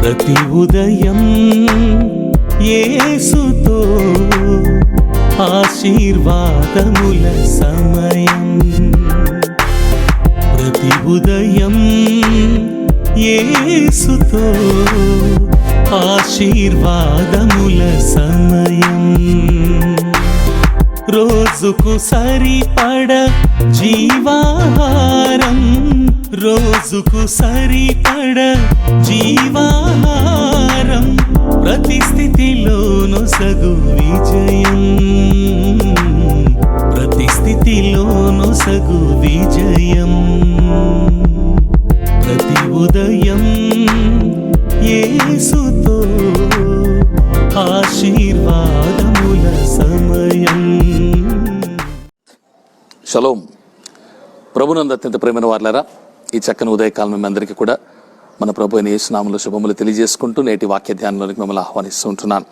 ప్రతి ఉదయం యేసుతో ఆశీర్వాదముల సమయం. ప్రతి ఉదయం యేసుతో ఆశీర్వాదముల సమయం. రోజుకు సరిపడ జీవాహారం, రోజుకు సరిపడ జీవాహారం, ప్రతి స్థితిలోను సగు విజయం, ప్రతి స్థితిలోను సగు విజయం. ప్రతి ఉదయం యేసుతో ఆశీర్వాదముల సమయం. షలోం. ప్రభునందు అత్యంత ప్రేమైన వారలారా, ఈ చక్కని ఉదయకాలం మీ అందరికీ కూడా మన ప్రభు అయిన యేసు నామములో శుభములు తెలియజేసుకుంటూ నేటి వాక్య ధ్యానంలోనికి మిమ్మల్ని ఆహ్వానిస్తూ ఉంటున్నాను.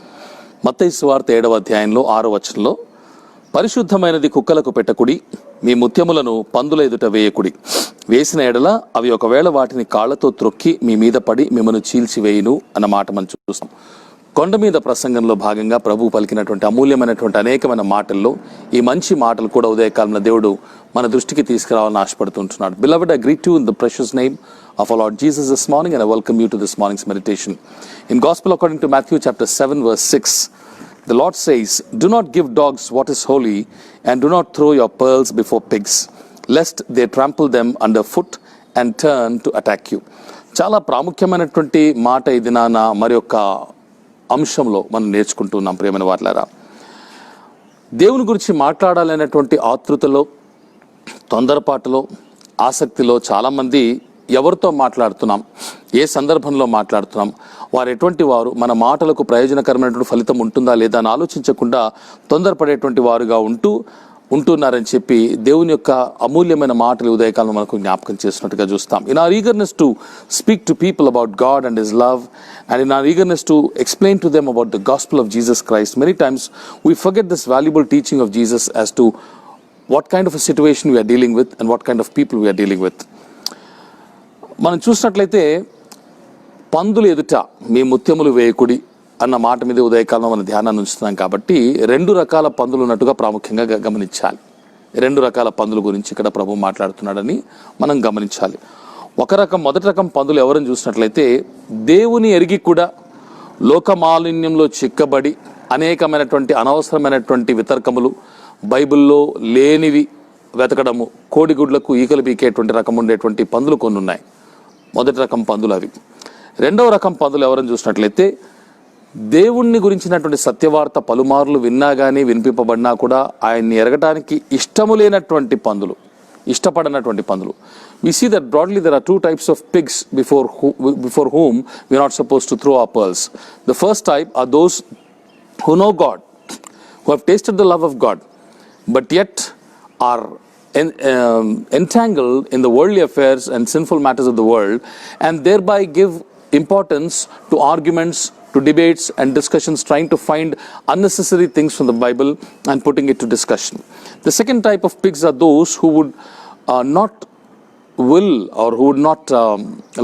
మత్తయి సువార్త 7వ అధ్యాయంలో 6వ వచనంలో, పరిశుద్ధమైనది కుక్కలకు పెట్టకుడి, మీ ముత్యములను పందుల ఎదుట వేయకుడి, వేసిన ఎడల అవి ఒకవేళ వాటిని కాళ్లతో త్రొక్కి మీ మీద పడి మిమ్మల్ని చీల్చివేయును అన్న మాట మనం చూస్తాం. కొండ మీద ప్రసంగంలో భాగంగా ప్రభు పలికినటువంటి అమూల్యమైనటువంటి అనేకమైన మాటల్లో ఈ మంచి మాటలు కూడా ఉదయకాలంలో దేవుడు మన దృష్టికి తీసుకురావాలని ఆశపడుతుంటున్నాడు. Beloved, I greet you in the precious name of our Lord Jesus this morning, and I welcome you to this morning's meditation. In Gospel according to Matthew chapter 7 verse 6, the Lord says, "Do not give dogs what is holy, and do not throw your pearls before pigs, lest they trample them underfoot and turn to attack you." చాలా ప్రాముఖ్యమైనటువంటి మాట ఇది నాన్న మరి యొక్క అంశంలో మనం నేర్చుకుంటున్నాం. ప్రియమైన వారలారా, దేవుని గురించి మాట్లాడాలనేటువంటి ఆతృతలో, తొందరపాటులో, ఆసక్తిలో చాలామంది ఎవరితో మాట్లాడుతున్నాం, ఏ సందర్భంలో మాట్లాడుతున్నాం, వారు ఎటువంటి వారు, మన మాటలకు ప్రయోజనకరమైనటువంటి ఫలితం ఉంటుందా లేదా అని ఆలోచించకుండా తొందరపడేటువంటి వారుగా ఉంటున్నారని చెప్పి దేవుని యొక్క అమూల్యమైన మాటలు ఉదయకాలం మనకు జ్ఞాపకం చేసినట్టుగా చూస్తాం. In our eagerness to speak to people about God and His love, and in our eagerness to explain to them about the gospel of Jesus Christ, many times we forget this valuable teaching of Jesus as to what kind of a situation we are dealing with and what kind of people we are dealing with. మనం చూసినట్లయితే పందులు ఎదుట మీ ముత్యములు వేయకుడి అన్న మాట మీద ఉదయకాలంలో మన ధ్యానాన్ని ఉంచుతున్నాం. కాబట్టి 2 రకాల పందులు ఉన్నట్టుగా ప్రాముఖ్యంగా గమనించాలి. 2 రకాల పందుల గురించి ఇక్కడ ప్రభు మాట్లాడుతున్నాడని మనం గమనించాలి. మొదటి రకం పందులు ఎవరని చూసినట్లయితే, దేవుని ఎరిగి కూడా లోక మాలిన్యంలో చిక్కబడి అనేకమైనటువంటి అనవసరమైనటువంటి వితర్కములు, బైబిల్లో లేనివి వెతకడము, కోడిగుడ్లకు ఈకలు పీకేటువంటి రకం ఉండేటువంటి పందులు కొన్ని ఉన్నాయి. మొదటి రకం పందులు అవి. 2వ రకం పందులు ఎవరని చూసినట్లయితే, దేవుణ్ణి గురించినటువంటి సత్యవార్త పలుమార్లు విన్నా కానీ, వినిపింపబడినా కూడా ఆయన్ని ఎరగటానికి ఇష్టము లేనటువంటి పందులు, ఇష్టపడనటువంటి పందులు. We see that broadly there are 2 types of pigs before whom we are not supposed to throw our pearls. The first type are those who know God, who have tasted the love of God, but yet are entangled in the worldly affairs and sinful matters of the world, and thereby give importance to arguments, to debates and discussions, trying to find unnecessary things from the Bible and putting it to discussion. The second type of pigs are those who would not will or who would not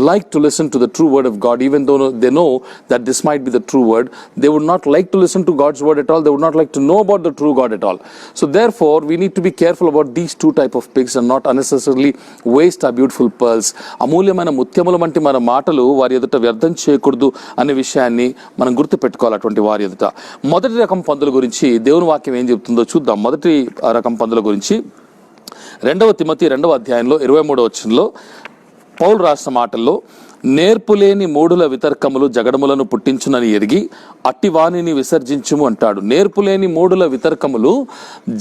like to listen to the true word of God, even though they know that this might be the true word. They would not like to listen to God's word at all. They would not like to know about the true God at all. So therefore we need to be careful about these 2 type of pigs and not unnecessarily waste our beautiful pearls. అమూల్యమైన ముత్యముల వంటి మన మాటలు వారి ఎదుట వ్యర్థం చేయకూడదు అనే విషయాన్ని మనం గుర్తుపెట్టుకోవాలి. అటువంటి వారి ఎదుట మొదటి రకం పందుల గురించి దేవుని వాక్యం ఏం చెబుతుందో చూద్దాం. మొదటి రకం పందుల గురించి 2వ తిమోతి 2వ అధ్యాయంలో 23వ వచనంలో పౌలు రాసిన మాటల్లో, నేర్పులేని మూఢుల వితర్కములు జగడములను పుట్టించునని ఎరిగి అట్టి వానిని విసర్జించుము అంటాడు. నేర్పులేని మూఢుల వితర్కములు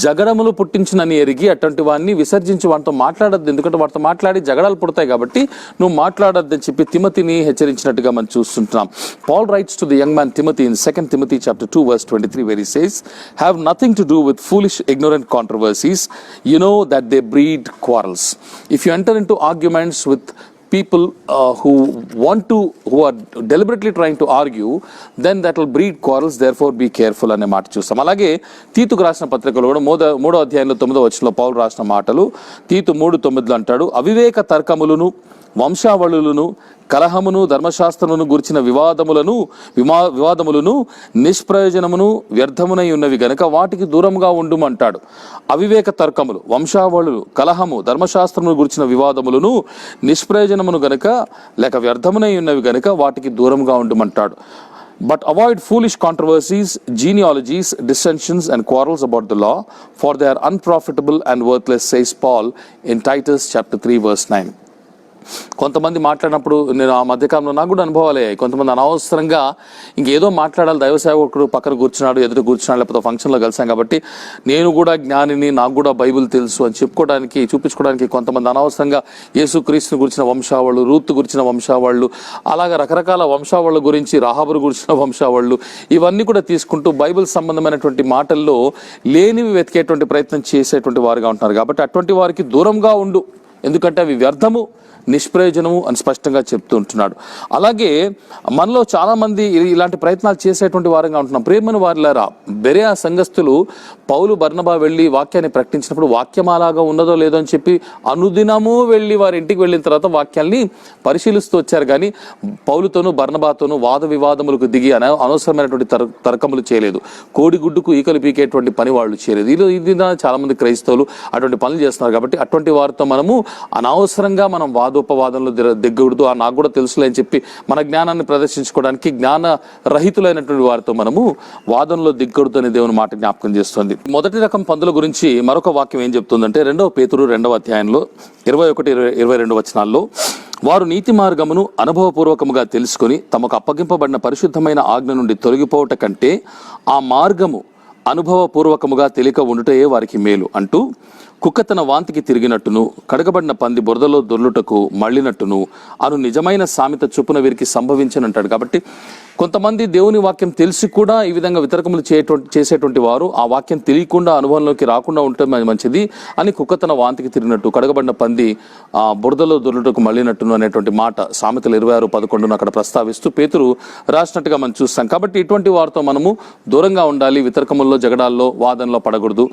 జగడములు పుట్టించునని ఎరిగి అటువంటి వాడిని విసర్జించి, వాటితో మాట్లాడద్దు, ఎందుకంటే వాటితో మాట్లాడి జగడాలు పుడతాయి కాబట్టి నువ్వు మాట్లాడద్దని చెప్పి తిమోతిని హెచ్చరించినట్టుగా మనం చూస్తుంటున్నాం. Paul writes to the young man Timothy in 2 Timothy chapter 2 verse 23, where he says, "Have nothing to do with foolish ignorant controversies, you know that they breed quarrels." If you enter into arguments with people who are deliberately trying to argue, then that will breed quarrels. Therefore be careful అనే మాట చూస్తాం. అలాగే తీతుకు రాసిన పత్రికలో కూడా 3వ అధ్యాయంలో 9వ వచనంలో పౌలు రాసిన మాటలు, తీతు 3:9 అంటాడు, అవివేక తర్కములను వంశావళులను కలహమును ధర్మశాస్త్రమును గురించిన వివాదములను నిష్ప్రయోజనమును వ్యర్థమునై ఉన్నవి గనుక వాటికి దూరంగా ఉండుమంటాడు. అవివేక తర్కములు, వంశావళులు, కలహము, ధర్మశాస్త్రమును గురించిన వివాదములను నిష్ప్రయోజనమును గనుక లేక వ్యర్థమునై ఉన్నవి గనుక వాటికి దూరంగా ఉండుమంటాడు. But avoid foolish controversies, genealogies, dissensions and quarrels about the law, for they are unprofitable and worthless, says Paul in Titus chapter 3 verse 9. కొంతమంది మాట్లాడినప్పుడు నేను ఆ మధ్యకాలంలో నాకు కూడా అనుభవాలు అయ్యాయి. కొంతమంది అనవసరంగా ఇంకేదో మాట్లాడాలి, దైవ సేవకుడు పక్కన కూర్చున్నాడు, ఎదురు కూర్చున్నాడు, లేకపోతే ఫంక్షన్లో కలిసాం కాబట్టి నేను కూడా జ్ఞానిని, నాకు కూడా బైబిల్ తెలుసు అని చూపించుకోవడానికి కొంతమంది అనవసరంగా యేసుక్రీస్తుని గురించిన వంశావళులు, రూతు గురించిన వంశావళులు, అలాగా రకరకాల వంశావళుల గురించి, రాహాబురు గురించిన వంశావళులు, ఇవన్నీ కూడా తీసుకుంటూ బైబిల్ సంబంధమైనటువంటి మాటల్లో లేనివి వెతికేటువంటి ప్రయత్నం చేసేటువంటి వారుగా ఉంటున్నారు. కాబట్టి అటువంటి వారికి దూరంగా ఉండు, ఎందుకంటే అవి వ్యర్థము, నిష్ప్రయోజనము అని స్పష్టంగా చెప్తూ ఉంటున్నాడు. అలాగే మనలో చాలా మంది ఇలాంటి ప్రయత్నాలు చేసేటువంటి వారంగా ఉంటున్నాం. ప్రేమను వారిలారా, బెరేయ సంఘస్థులు పౌలు బర్నబా వెళ్ళి వాక్యాన్ని ప్రకటించినప్పుడు వాక్యం అలాగా ఉన్నదో లేదో అని చెప్పి అనుదినము వెళ్ళి వారి ఇంటికి వెళ్ళిన తర్వాత వాక్యాన్ని పరిశీలిస్తూ వచ్చారు. కానీ పౌలుతోనూ బర్నబాతోనూ వాద వివాదములకు దిగి అనవసరమైనటువంటి తర్కములు చేయలేదు. కోడిగుడ్డుకు ఈకలు పీకేటువంటి పని వాళ్ళు చేయలేదు. ఇది చాలా మంది క్రైస్తవులు అటువంటి పనులు చేస్తున్నారు. కాబట్టి అటువంటి వారితో మనము అనవసరంగా మనం వాదోపవాదంలో దిగకూడదు. నాకు కూడా తెలుసులే అని చెప్పి మన జ్ఞానాన్ని ప్రదర్శించుకోవడానికి జ్ఞాన రహితులైనటువంటి వారితో మనము వాదంలో దిగకూడదు అనే దేవుని మాట జ్ఞాపకం చేస్తుంది. మొదటి రకం పందుల గురించి మరొక వాక్యం ఏం చెప్తుందంటే 2 పేతురు 2వ అధ్యాయంలో 21-22 వచనాల్లో, వారు నీతి మార్గమును అనుభవపూర్వకముగా తెలుసుకొని తమకు అప్పగింపబడిన పరిశుద్ధమైన ఆజ్ఞ నుండి తొలగిపోవట కంటే ఆ మార్గము అనుభవపూర్వకముగా తెలియక ఉండుటయే వారికి మేలు అంటూ, కుక్క తన వాంతికి తిరిగినట్టును కడగబడిన పంది బురదలో దొర్లుటకు మళ్ళినట్టును అను నిజమైన సామెత చొప్పున వీరికి సంభవించనంటాడు. కాబట్టి కొంతమంది దేవుని వాక్యం తెలిసి కూడా ఈ విధంగా వితర్కములు చేసేటువంటి వారు ఆ వాక్యం తెలియకుండా అనుభవంలోకి రాకుండా ఉంటే మంచిది అని, కుక్క తన వాంతికి తిరిగినట్టు కడగబడిన పంది బురదలో దొర్లుటకు మళ్ళినట్టును అనేటువంటి మాట సామెతలు 26:11 అక్కడ ప్రస్తావిస్తూ పేతురు రాసినట్టుగా మనం చూస్తాం. కాబట్టి ఇటువంటి వారితో మనము దూరంగా ఉండాలి. వితర్కముల్లో, జగడాల్లో, వాదనలో పడకూడదు.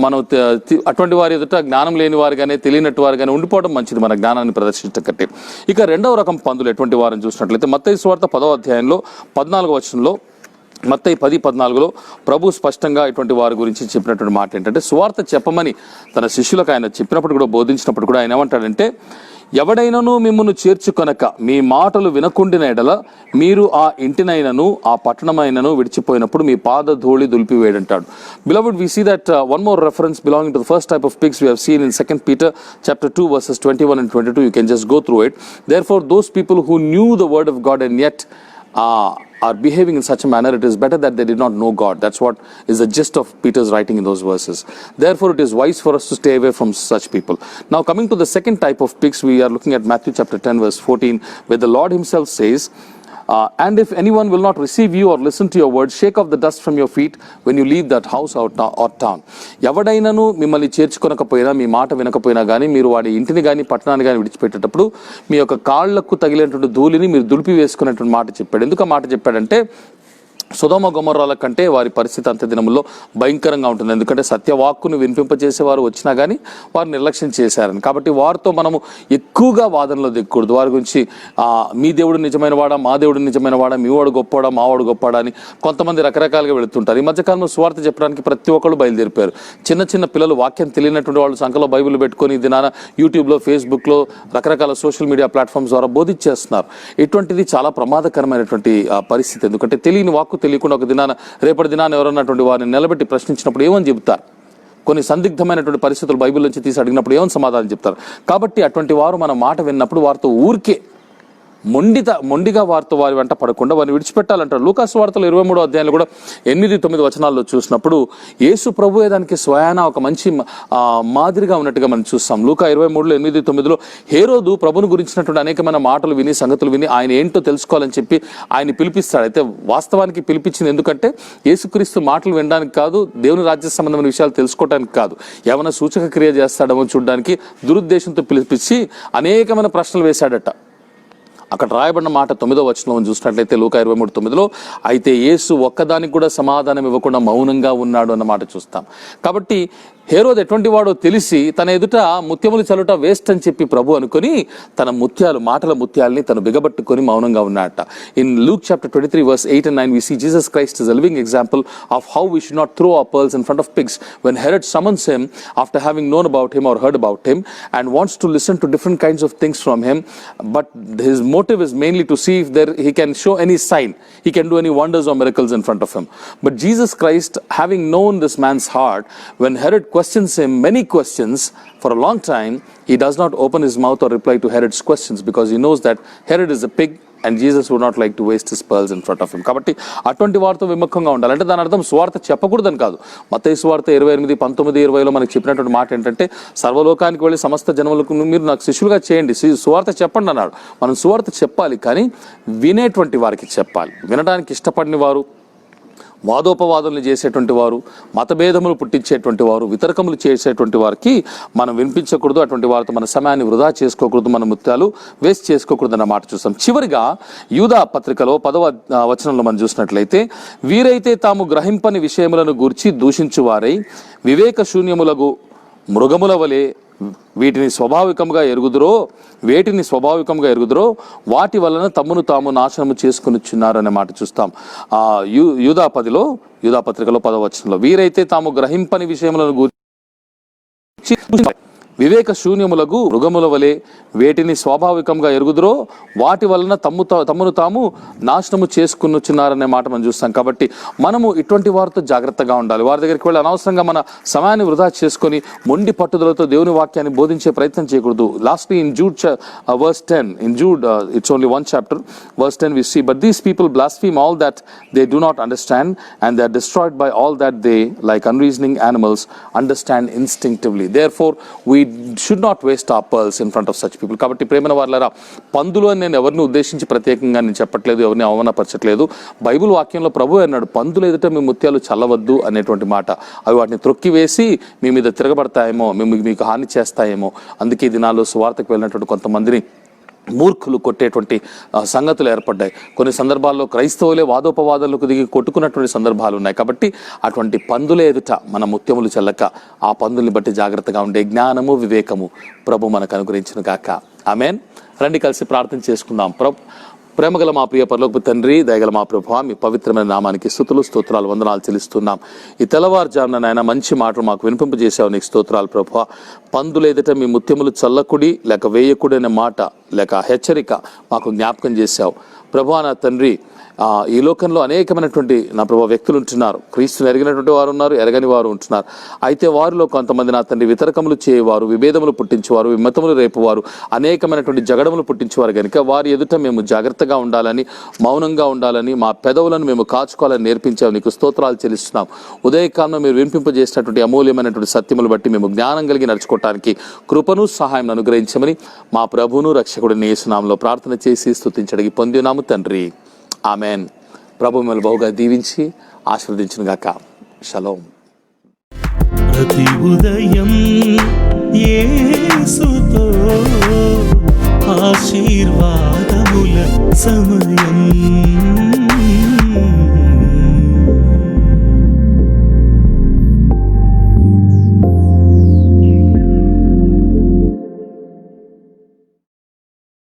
మనం అటువంటి వారి ఎదుట జ్ఞానం లేని వారుగానే, తెలియనట్టు వారుగానే ఉండిపోవడం మంచిది మన జ్ఞానాన్ని ప్రదర్శించడం కంటే. ఇక 2వ రకం పందులు ఎటువంటి వారిని చూసినట్లయితే మత్తయి సువార్త 10వ అధ్యాయంలో 14వ వచనంలో, మత్తయి 10:14లో ప్రభు స్పష్టంగా ఇటువంటి వారి గురించి చెప్పినటువంటి మాట ఏంటంటే, సువార్త చెప్పమని తన శిష్యులకు ఆయన చెప్పినప్పుడు కూడా, బోధించినప్పుడు కూడా ఆయన ఏమంటాడంటే, ఎవడైనను మిమ్మును చేర్చుకొనక మీ మాటలు వినకుండిన ఎడల మీరు ఆ ఇంటినైనను ఆ పట్టణమైనను విడిచిపోయినప్పుడు మీ పాద ధూళి దులిపివేడంటాడు. Beloved, we see that one more reference belonging to the first type of pigs we have seen in 2 Peter chapter 2 verses 21 and 22. You can just go through it. Therefore, those people who knew the word of God and yet are behaving in such a manner, it is better that they did not know God. That's what is the gist of Peter's writing in those verses. Therefore, it is wise for us to stay away from such people. Now, coming to the second type of pigs, we are looking at Matthew chapter 10 verse 14, where the Lord himself says, and if anyone will not receive you or listen to your words, shake off the dust from your feet when you leave that house or town. ఎవడైనను మిమ్మల్ని చేర్చుకొనకపోయినా, మీ మాట వినకపోయినా కానీ, మీరు వాడి ఇంటిని కానీ పట్టణాన్ని కానీ విడిచిపెట్టేటప్పుడు మీ యొక్క కాళ్లకు తగిలేటువంటి ధూళిని మీరు దులిపి వేసుకునేటువంటి మాట చెప్పాడు. ఎందుకు ఆ మాట చెప్పాడంటే, సొదొమ గొమొర్రాల కంటే వారి పరిస్థితి అంత్య దినముల్లో భయంకరంగా ఉంటుంది. ఎందుకంటే సత్యవాక్కును వినిపింపచేసేవారు వచ్చినా కానీ వారు నిర్లక్ష్యం చేశారని. కాబట్టి వారితో మనము ఎక్కువగా వాదనలో దిగకూడదు. వారి గురించి మీ దేవుడు నిజమైన వాడా, మా దేవుడు నిజమైన వాడా, మీ వాడు గొప్పవాడా, మా వాడు గొప్పవాడా అని కొంతమంది రకరకాలుగా వెళుతుంటారు. ఈ మధ్యకాలంలో సువార్త చెప్పడానికి ప్రతి ఒక్కళ్ళు బయలుదేరిపోయారు. చిన్న చిన్న పిల్లలు, వాక్యం తెలియనటువంటి వాళ్ళు సంఖలో బైబిల్ పెట్టుకొని దినాన యూట్యూబ్లో, ఫేస్బుక్లో, రకరకాల సోషల్ మీడియా ప్లాట్ఫామ్స్ ద్వారా బోధించేస్తున్నారు. ఇటువంటిది చాలా ప్రమాదకరమైనటువంటి పరిస్థితి. ఎందుకంటే తెలియని వాక్కు తెలియకుండా ఒక దినాన, రేపటి దినాన ఎవరన్నటువంటి వారిని నిలబెట్టి ప్రశ్నించినప్పుడు ఏమని చెబుతారు? కొన్ని సందిగ్ధమైనటువంటి పరిస్థితులు బైబిల్ నుంచి తీసి అడిగినప్పుడు ఏమని సమాధానం చెప్తారు? కాబట్టి అటువంటి వారు మన మాట విన్నప్పుడు వారితో ఊరికే మొండిగా వారితో వారి వెంట పడకుండా వారిని విడిచిపెట్టాలంటారు. లూకాసు వార్తలు 23వ అధ్యాయంలో కూడా 8-9 వచనాల్లో చూసినప్పుడు యేసు ప్రభు దానికి స్వయాన ఒక మంచి మాదిరిగా ఉన్నట్టుగా మనం చూస్తాం. లూకా 23లో 8-9లో హేరోదు ప్రభుని గురించినటువంటి అనేకమైన మాటలు విని, సంగతులు విని ఆయన ఏంటో తెలుసుకోవాలని చెప్పి ఆయన పిలిపిస్తాడు. అయితే వాస్తవానికి పిలిపించింది ఎందుకంటే యేసుక్రీస్తు మాటలు వినడానికి కాదు, దేవుని రాజ్య సంబంధమైన విషయాలు తెలుసుకోవడానికి కాదు, ఏమైనా సూచక క్రియ చేస్తాడేమో చూడడానికి దురుద్దేశంతో పిలిపించి అనేకమైన ప్రశ్నలు వేశాడట. అక్కడ రాయబడిన మాట 9వ వచనంలో చూసినట్లయితే లూకా 23:9లో, అయితే యేసు ఒక్కదానికి కూడా సమాధానం ఇవ్వకుండా మౌనంగా ఉన్నాడు అన్న మాట చూస్తాం. కాబట్టి హేరోదు ఎటువంటి వాడో తెలిసి తన ఎదుట ముత్యములు చల్లుట వేస్ట్ అని చెప్పి ప్రభు అనుకొని తన మాటల ముత్యాలని తను బిగబట్టుకొని మౌనంగా ఉన్నాడట. In Luke chapter 23 verse 8 and 9 we see Jesus Christ is a living example of how we should not throw our pearls in front of pigs. When Herod summons him after having known about him or heard about him and wants to listen to different kinds of things from him, but his motive is mainly to see if he can show any sign, he can do any wonders or miracles in front of him. But Jesus Christ, having known this man's heart, when Herod questions him many questions for a long time, he does not open his mouth or reply to Herod's questions because he knows that Herod is a pig and Jesus would not like to waste his pearls in front of him. కాబట్టి అటువంటి వారితో విముఖంగా ఉండాలి. అంటే దాని అర్థం సువార్త చెప్పకూడదని కాదు. మత్తయి సువార్త 28, 19, 20లో మనకు చెప్పినటువంటి మాట ఏంటంటే సర్వలోకానికి వెళ్ళి సమస్త జనములకు మీరు నాకు శిష్యులుగా చేయండి, సువార్త చెప్పండి అన్నాడు. మనం సువార్త చెప్పాలి, కానీ వినేటువంటి వారికి చెప్పాలి. వినడానికి ఇష్టపడిన వారు, వాదోపవాదనలు చేసేటువంటి వారు, మతభేదములు పుట్టించేటువంటి వారు, వితర్కములు చేసేటువంటి వారికి మనం వినిపించకూడదు. అటువంటి వారితో మన సమయాన్ని వృధా చేసుకోకూడదు, మన ముత్యాలు వేస్ట్ చేసుకోకూడదు అన్న మాట చూస్తాం. చివరిగా యూదా పత్రికలో 10వ వచనంలో మనం చూసినట్లయితే, వీరైతే తాము గ్రహింపని విషయములను గూర్చి దూషించువారై వివేక శూన్యములకు మృగముల వలె వేటిని స్వాభావికంగా ఎరుగుదురో వాటి వలన తమ్మును తాము నాశనము చేసుకునిచున్నారు అనే మాట చూస్తాం. యూదా పత్రికలో 10వ వచనంలో, వీరైతే తాము గ్రహింపని విషయములను గూర్చి వివేక శూన్యములకు మృగముల వలె వేటిని స్వాభావికంగా ఎరుగుదురో వాటి వలన తమ్మును తాము నాశనము చేసుకునిచున్నారనే మాట మనం చూస్తాం. కాబట్టి మనము ఇటువంటి వారితో జాగ్రత్తగా ఉండాలి. వారి దగ్గరికి వెళ్ళి అనవసరంగా మన సమయాన్ని వృధా చేసుకొని మొండి పట్టుదలతో దేవుని వాక్యాన్ని బోధించే ప్రయత్నం చేయకూడదు. Lastly in Jude verse 10, in Jude it's only one chapter, verse 10 we see, but these people blaspheme all that they do not understand and they are destroyed by all that they, like unreasoning animals, understand instinctively. Therefore we should not waste our pearls in front of such people. కాబట్టి ప్రేమైన వారలారా, పందులు అని నేను ఎవరిని ఉద్దేశించి ప్రత్యేకంగా నేను చెప్పట్లేదు, ఎవరిని అవమానపరచట్లేదు. బైబిల్ వాక్యంలో ప్రభు అన్నాడు, పందులు ఎదుట మీ ముత్యాలు చల్లవద్దు అనేటువంటి మాట. అవి వాటిని త్రొక్కివేసి మీ మీద తిరగబడతాయేమో, మీకు హాని చేస్తాయేమో. అందుకే ఈ దినాల్లో సువార్తకు వెళ్ళినటువంటి కొంతమందిని మూర్ఖులు కొట్టేటువంటి సంగతులు ఏర్పడ్డాయి. కొన్ని సందర్భాల్లో క్రైస్తవులే వాదోపవాదాలకు దిగి కొట్టుకున్నటువంటి సందర్భాలు ఉన్నాయి. కాబట్టి అటువంటి పందుల ఎదుట మన ముత్యములు చల్లక ఆ పందుల్ని బట్టి జాగ్రత్తగా ఉండే జ్ఞానము, వివేకము ప్రభు మనకు అనుగ్రహించును గాక. ఆమేన్. రండి కలిసి ప్రార్థన చేసుకుందాం. ప్రేమగల మా ప్రియ పరలోకపు తండ్రి, దయగల మా ప్రభువా, మీ పవిత్రమైన నామానికి స్తుతులు, స్తోత్రాలు, వందనాలు చెల్లిస్తున్నాం. ఈ తెల్లవారుజామున నాయన మంచి మాటలు మాకు వినిపింపజేసావు, నీకు స్తోత్రాలు ప్రభువా. పందుల ఎదుట మీ ముత్యములు చల్లకుడి లేక వేయకుడి అనే మాట లేక హెచ్చరిక మాకు జ్ఞాపకం చేశావు ప్రభువా. నా తండ్రి, ఈ లోకంలో అనేకమైనటువంటి నా ప్రభు వ్యక్తులు ఉంటున్నారు. క్రీస్తుని ఎరిగినటువంటి వారు ఉన్నారు, ఎరగని వారు ఉంటున్నారు. అయితే వారిలో కొంతమంది నా తండ్రి వితరకములు చేయవారు, విభేదములు పుట్టించేవారు, విమతములు రేపువారు, అనేకమైనటువంటి జగడములు పుట్టించేవారు కనుక వారి ఎదుట మేము జాగ్రత్తగా ఉండాలని, మౌనంగా ఉండాలని, మా పెదవులను మేము కాచుకోవాలని నేర్పించావు. నీకు స్తోత్రాలు చెల్లిస్తున్నాం. ఉదయకాలంలో మీరు వినిపింపజేసినటువంటి అమూల్యమైనటువంటి సత్యములు బట్టి మేము జ్ఞానం కలిగి నడుచుకోవటానికి కృపను, సహాయం అనుగ్రహించమని మా ప్రభువును రక్షకుడిని యేసు నామములో ప్రార్థన చేసి స్తుతించడికి పొందినాము తండ్రి. ఆమెన్. ప్రభు మిమ్మల్ని బహుగా దీవించి ఆశీర్వదించును గాక. షలోం. ప్రతి ఉదయం యేసుతో ఆశీర్వాదముల సమయం.